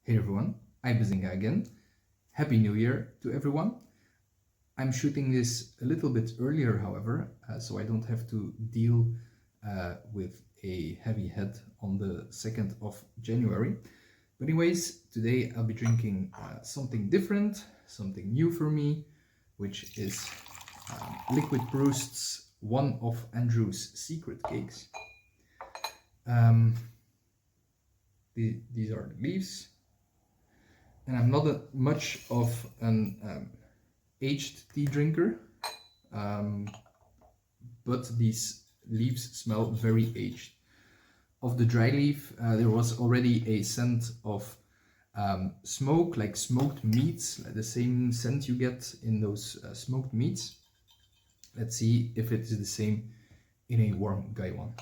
Hey everyone, I'm Bazinga again. Happy New Year to everyone. I'm shooting this a little bit earlier, however, so I don't have to deal with a heavy head on the 2nd of January. But anyways, today I'll be drinking something different, something new for me, which is Liquid Proust's one of Andrew's secret cakes. These are the leaves. And I'm not much of an aged tea drinker, but these leaves smell very aged. Of the dry leaf, there was already a scent of smoke, like smoked meats, like the same scent you get in those smoked meats. Let's see if it is the same in a warm guy one.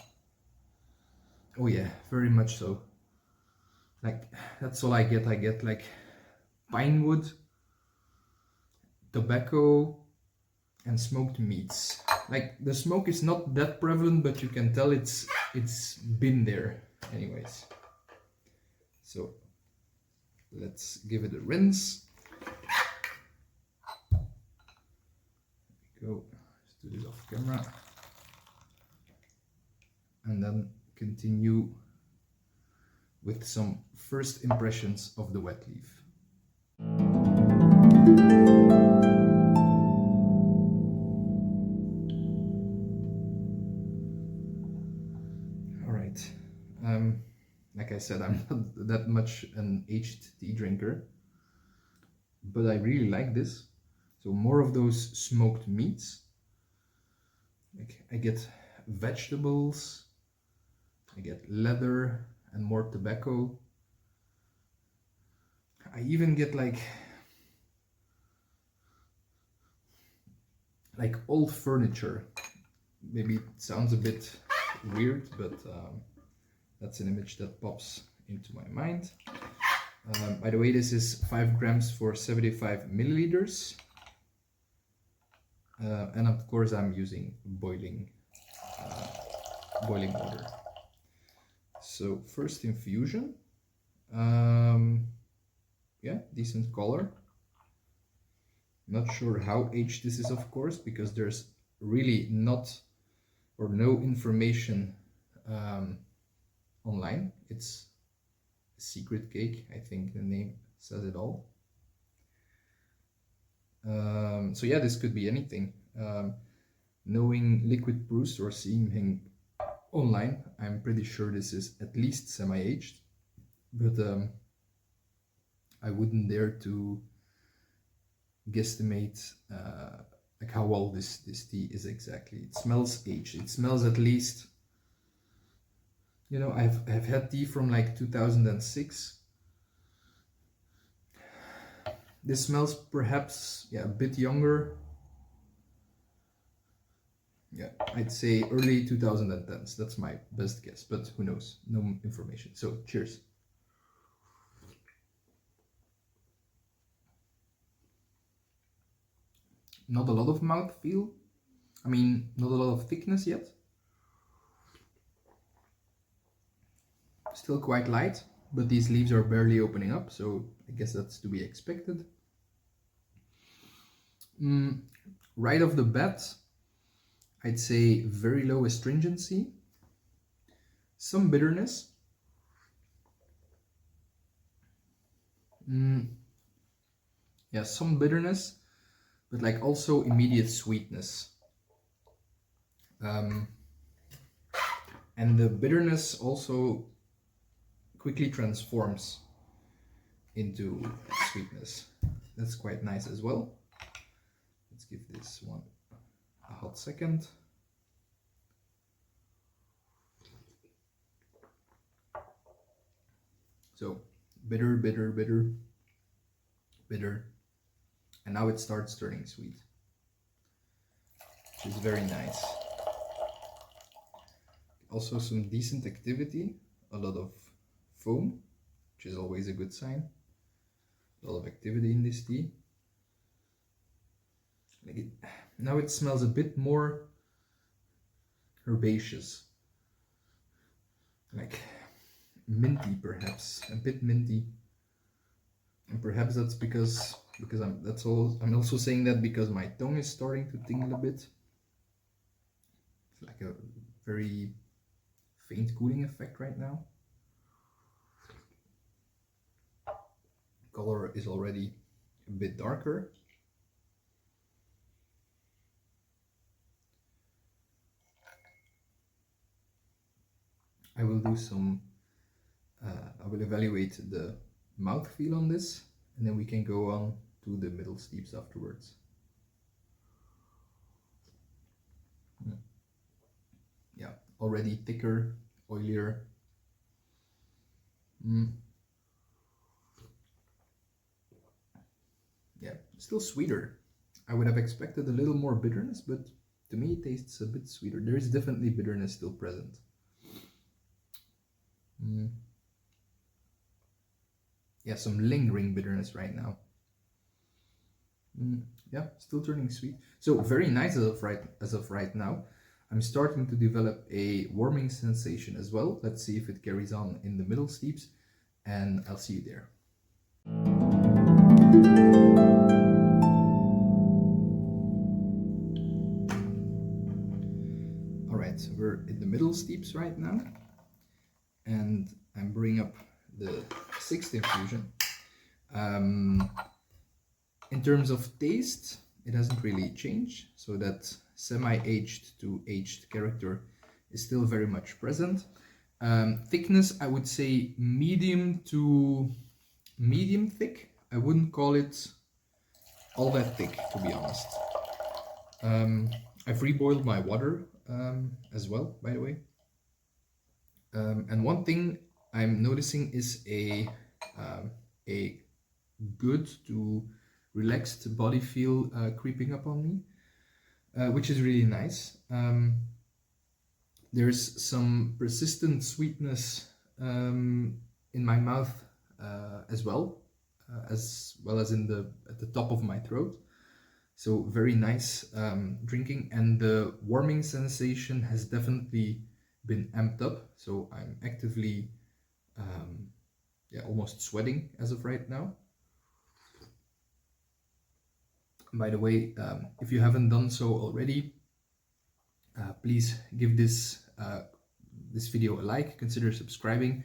Oh yeah, very much so. Like, that's all I get. I get like pine wood, tobacco, and smoked meats. Like, the smoke is not that prevalent, but you can tell it's been there anyways. So let's give it a rinse. There we go. Let's do this off camera. And then continue with some first impressions of the wet leaf. Alright, like I said, I'm not that much an aged tea drinker, but I really like this. So more of those smoked meats. Like, I get vegetables, I get leather and more tobacco. I even get like old furniture. Maybe it sounds a bit weird, but that's an image that pops into my mind. By the way, this is 5 grams for 75 milliliters. And of course I'm using boiling water. So first infusion, yeah, decent color. Not sure how aged this is, of course, because there's really not or no information online. It's a secret cake. I think the name says it all. So yeah, this could be anything. Knowing Liquid Proust or seeing him online, I'm pretty sure this is at least semi-aged, but I wouldn't dare to guesstimate like how old this tea is exactly. It smells aged. It smells at least, you know, I've had tea from like 2006. This smells perhaps, yeah, a bit younger. Yeah, I'd say early 2010s. That's my best guess, but who knows? No information. So cheers. Not a lot of mouthfeel. I mean, not a lot of thickness yet. Still quite light, but these leaves are barely opening up, so I guess that's to be expected. Right off the bat, I'd say very low astringency, some bitterness. Yeah, some bitterness, but like also immediate sweetness. And the bitterness also quickly transforms into sweetness. That's quite nice as well. Let's give this one a hot second. So bitter, bitter, bitter, bitter, and now it starts turning sweet, which is very nice. Also some decent activity, a lot of foam, which is always a good sign. A lot of activity in this tea. Now it smells a bit more herbaceous, like minty perhaps, a bit minty. And perhaps that's because I'm also saying that because my tongue is starting to tingle a bit. It's like a very faint cooling effect right now. Color is already a bit darker. I will do some, I will evaluate the mouthfeel on this, and then we can go on to the middle steeps afterwards. Yeah, already thicker, oilier. Yeah, still sweeter. I would have expected a little more bitterness, but to me it tastes a bit sweeter. There is definitely bitterness still present. Yeah, some lingering bitterness right now. Yeah, still turning sweet. So very nice as of right now. I'm starting to develop a warming sensation as well. Let's see if it carries on in the middle steeps, and I'll see you there. All right, so we're in the middle steeps right now, and I'm bringing up the sixth infusion. In terms of taste, it hasn't really changed, so that semi-aged to aged character is still very much present. Thickness, I would say medium to medium thick. I wouldn't call it all that thick, to be honest. I've reboiled my water as well, by the way. And one thing I'm noticing is a good to relaxed body feel creeping up on me, which is really nice. There's some persistent sweetness in my mouth as well as at the top of my throat. So very nice drinking, and the warming sensation has definitely been amped up. So I'm actively, almost sweating as of right now. By the way, if you haven't done so already, please give this video a like, consider subscribing,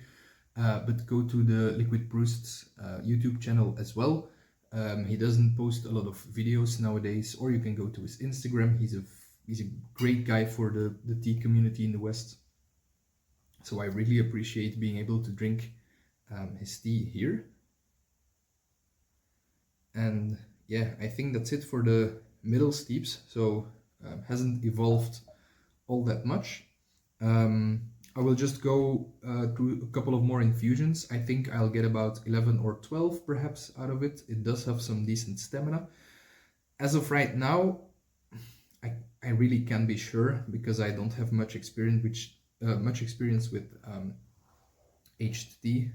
but go to the Liquid Proust's YouTube channel as well. He doesn't post a lot of videos nowadays, or you can go to his Instagram. He's a great guy for the tea community in the West. So I really appreciate being able to drink his tea here. And yeah, I think that's it for the middle steeps. So hasn't evolved all that much. I will just go through a couple of more infusions. I think I'll get about 11 or 12 perhaps out of it. It does have some decent stamina. As of right now, I really can't be sure because I don't have much experience with aged tea.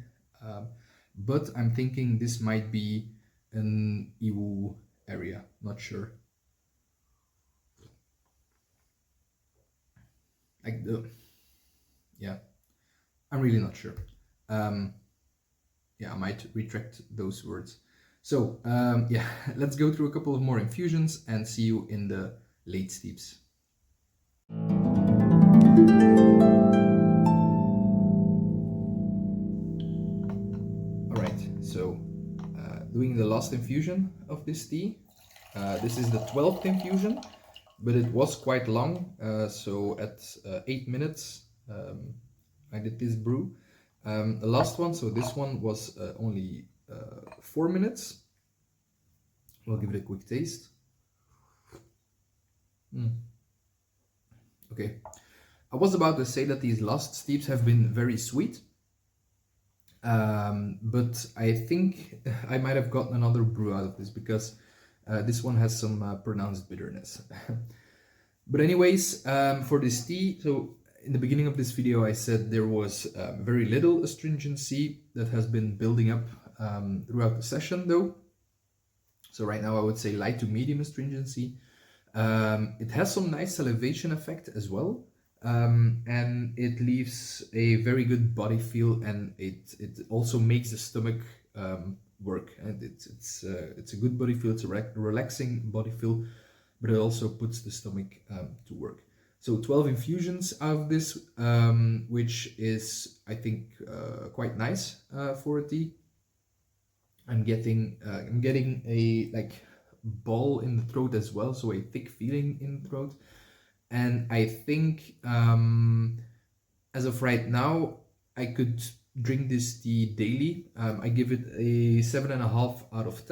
But I'm thinking this might be an Iwu area, not sure. Yeah, I'm really not sure. Yeah, I might retract those words. So yeah, let's go through a couple of more infusions and see you in the late steeps. All right, so doing the last infusion of this tea. This is the 12th infusion, but it was quite long. So at 8 minutes, I did this brew. The last one, so this one was only 4 minutes. We'll give it a quick taste. Okay, I was about to say that these last steeps have been very sweet, but I think I might have gotten another brew out of this because this one has some pronounced bitterness. But anyways, for this tea, so in the beginning of this video I said there was very little astringency that has been building up throughout the session though. So right now I would say light to medium astringency. It has some nice salivation effect as well, and it leaves a very good body feel, and it also makes the stomach work, and it's a good body feel. It's a relaxing body feel, but it also puts the stomach to work. So 12 infusions out of this, which is, I think, quite nice for a tea. I'm getting a like ball in the throat as well, so a thick feeling in the throat. And I think as of right now, I could drink this tea daily. I give it a 7.5 out of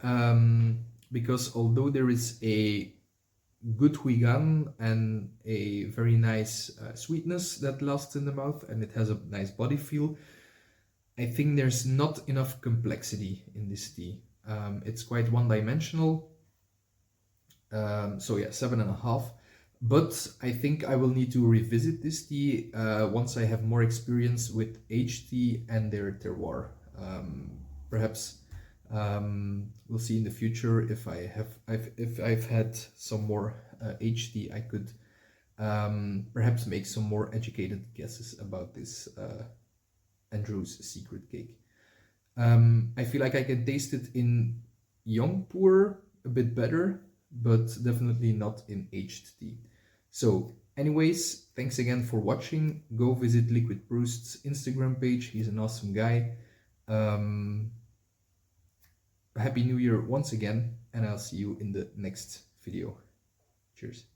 10, because although there is a good huigan and a very nice sweetness that lasts in the mouth, and it has a nice body feel, I think there's not enough complexity in this tea. It's quite one-dimensional. So yeah, 7.5. But I think I will need to revisit this tea once I have more experience with aged tea and their terroir. Perhaps we'll see in the future if if I've had some more aged tea. I could perhaps make some more educated guesses about this Andrew's secret cake. I feel like I can taste it in young puerh a bit better, but definitely not in aged tea. So anyways, thanks again for watching. Go visit Liquid Proust's Instagram page. He's an awesome guy. Happy New Year once again, and I'll see you in the next video. Cheers.